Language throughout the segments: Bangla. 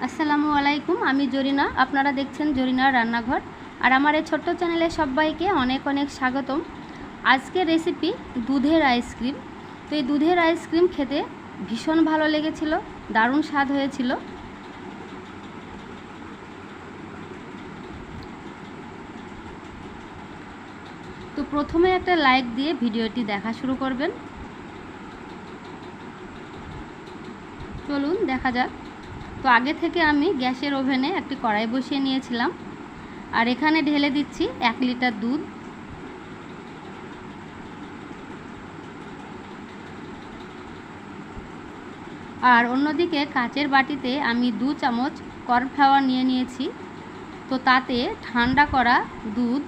আসসালামু আলাইকুম, আমি জরিনা। আপনারা দেখছেন জরিনার রান্নাঘর। আর আমার এই ছোট্ট চ্যানেলে সবাইকে অনেক অনেক স্বাগতম। আজকের রেসিপি দুধের আইসক্রিম। তো এই দুধের আইসক্রিম খেতে ভীষণ ভালো লেগেছিল, দারুণ স্বাদ হয়েছিল। তো প্রথমে একটা লাইক দিয়ে ভিডিওটি দেখা শুরু করবেন। চলুন দেখা যাক। তো আগে থেকে আমি গ্যাসের ওভেনে একটি কড়াই বসিয়ে নিয়েছিলাম, আর এখানে ঢেলে দিচ্ছি 1 লিটার দুধ। আর অন্যদিকে কাচের বাটিতে আমি 2 চামচ কর্নফ্লাওয়ার নিয়ে নিয়েছি। তো তাতে ঠান্ডা করা দুধ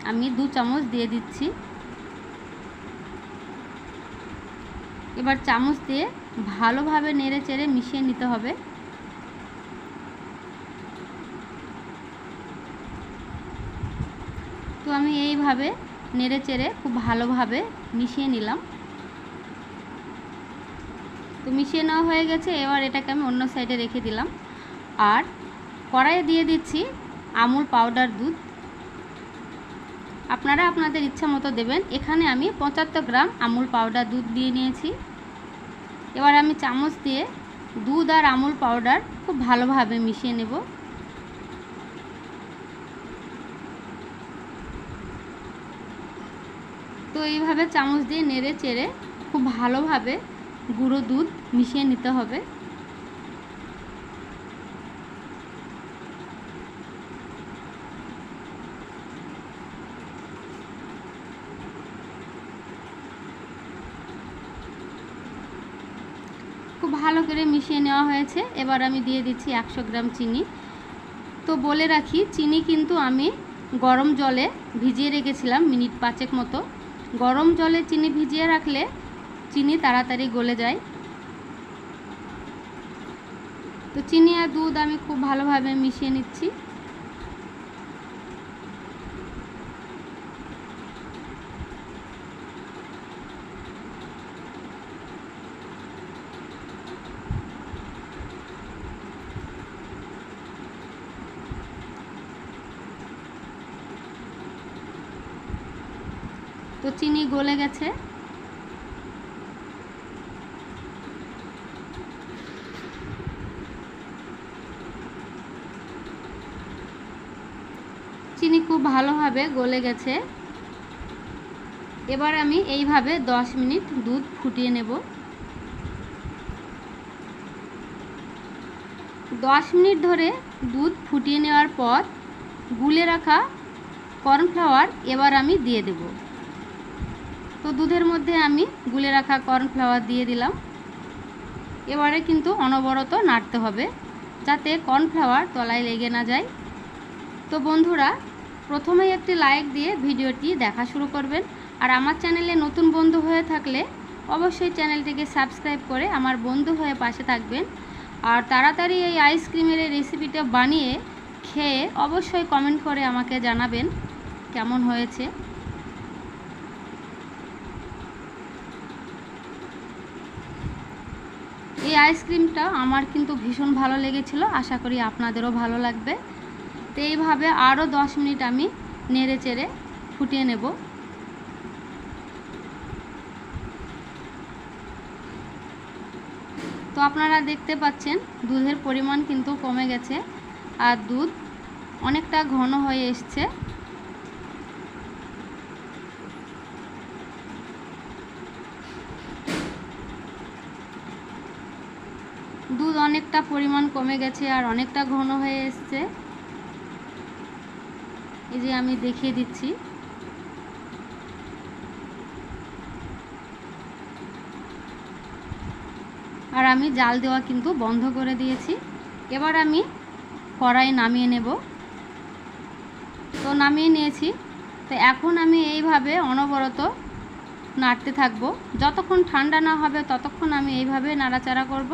আমি 2 চামচ দিয়ে দিচ্ছি। এবার চামচ দিয়ে ভালোভাবে নেড়ে চেড়ে মিশিয়ে নিতে হবে। তো আমি এইভাবে নেড়ে চেড়ে খুব ভালোভাবে মিশিয়ে নিলাম। তো মিশিয়ে নেওয়া হয়ে গেছে। এবার এটাকে আমি অন্য সাইডে রেখে দিলাম। আর কড়াইয়ে দিয়ে দিচ্ছি আমুল পাউডার দুধ। আপনারা আপনাদের ইচ্ছা মতো দেবেন। এখানে আমি 75 গ্রাম আমুল পাউডার দুধ দিয়ে নিয়েছি। এবার আমি চামচ দিয়ে দুধ আর আমুল পাউডার খুব ভালোভাবে মিশিয়ে নেব। তো এইভাবে চামচ দিয়ে নেড়ে চেড়ে খুব ভালোভাবে গুঁড়ো দুধ মিশিয়ে নিতে হবে। খুব ভালো করে মিশিয়ে নেওয়া হয়েছে। এবার আমি দিয়ে দিচ্ছি 100 গ্রাম চিনি। তো বলে রাখি, চিনি কিন্তু আমি গরম জলে ভিজিয়ে রেখেছিলাম মিনিট 5 মতো। গরম জলে চিনি ভিজিয়ে রাখলে চিনি তাড়াতাড়ি গলে যায়। তো চিনি আর দুধ আমি খুব ভালোভাবে মিশিয়ে নিচ্ছি। তো চিনি গলে গেছে। চিনি খুব ভালোভাবে গলে গেছে। এবার আমি এইভাবে 10 মিনিট দুধ ফুটিয়ে নেব। 10 মিনিট ধরে দুধ ফুটিয়ে নেওয়ার পর গুলে রাখা কর্নফ্লাওয়ার এবার আমি দিয়ে দেব। তো দুধের মধ্যে আমি গুলে রাখা কর্নফ্লাওয়ার দিয়ে দিলাম। এবারে কিন্তু অনবরত নাড়তে হবে যাতে কর্নফ্লাওয়ার তলায় লেগে না যায়। তো বন্ধুরা, প্রথমেই একটি লাইক দিয়ে ভিডিওটি দেখা শুরু করবেন। আর আমার চ্যানেলে নতুন বন্ধু হয়ে থাকলে অবশ্যই চ্যানেলটিকে সাবস্ক্রাইব করে আমার বন্ধু হয়ে পাশে থাকবেন। আর তাড়াতাড়ি এই আইসক্রিমের এই রেসিপিটা বানিয়ে খেয়ে অবশ্যই কমেন্ট করে আমাকে জানাবেন কেমন হয়েছে। এই আইসক্রিমটা আমার কিন্তু ভীষণ ভালো লেগেছিল, আশা করি আপনাদেরও ভালো লাগবে। তো এইভাবে আরও 10 মিনিট আমি নেড়ে চেড়ে ফুটিয়ে নেব। তো আপনারা দেখতে পাচ্ছেন দুধের পরিমাণ কিন্তু কমে গেছে আর দুধ অনেকটা ঘন হয়ে এসছে। দুধ অনেকটা পরিমাণ কমে গেছে আর অনেকটা ঘন হয়ে এসছে। এই যে আমি দেখিয়ে দিচ্ছি। আর আমি জাল দেওয়া কিন্তু বন্ধ করে দিয়েছি। এবার আমি কড়াই নামিয়ে নেব। তো নামিয়ে নিয়েছি। তো এখন আমি এইভাবে অনবরত নাড়তে থাকবো। যতক্ষণ ঠান্ডা না হবে ততক্ষণ আমি এইভাবে নাড়াচাড়া করব।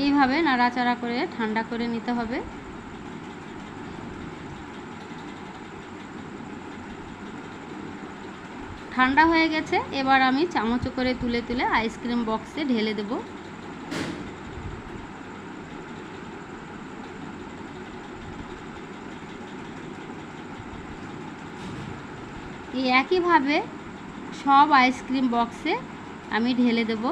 এইভাবে নাড়াচাড়া করে ঠান্ডা করে নিতে হবে। ঠান্ডা হয়ে গেছে। এবার আমি চামচ করে তুলে তুলে আইসক্রিম বক্সে ঢেলে দেব। এই একইভাবে সব আইসক্রিম বক্সে আমি ঢেলে দেব।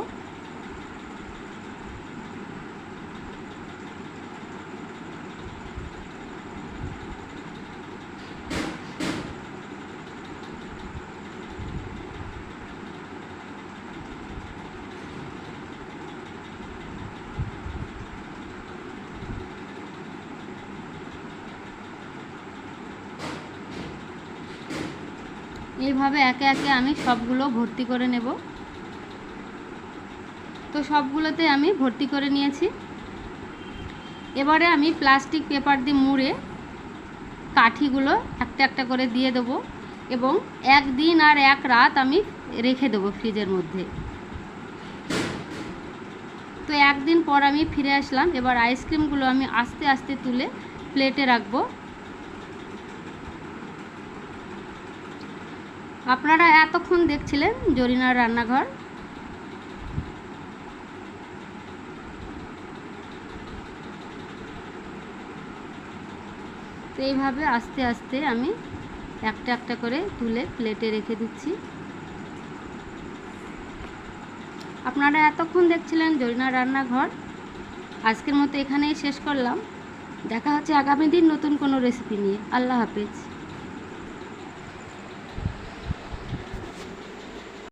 এইভাবে একে একে আমি সবগুলো ভর্তি করে নেব। তো সবগুলোতে আমি ভর্তি করে নিয়েছি। এবারে আমি প্লাস্টিক পেপার দিয়ে মুড়ে কাঠিগুলো একটা একটা করে দিয়ে দেবো এবং একদিন আর এক রাত আমি রেখে দেবো ফ্রিজের মধ্যে। তো একদিন পর আমি ফিরে আসলাম। এবার আইসক্রিমগুলো আমি আস্তে আস্তে তুলে প্লেটে রাখবো। আপনারা এতক্ষণ দেখছিলেন জরিনার রান্নাঘর। তো এইভাবে আস্তে আস্তে আমি একটা একটা করে তুলে প্লেটে রেখে দিচ্ছি। আপনারা এতক্ষণ দেখছিলেন জরিনার রান্নাঘর। আজকের মতো এখানেই শেষ করলাম। দেখা হচ্ছে আগামী দিন নতুন কোনো রেসিপি নিয়ে। আল্লাহ হাফেজ।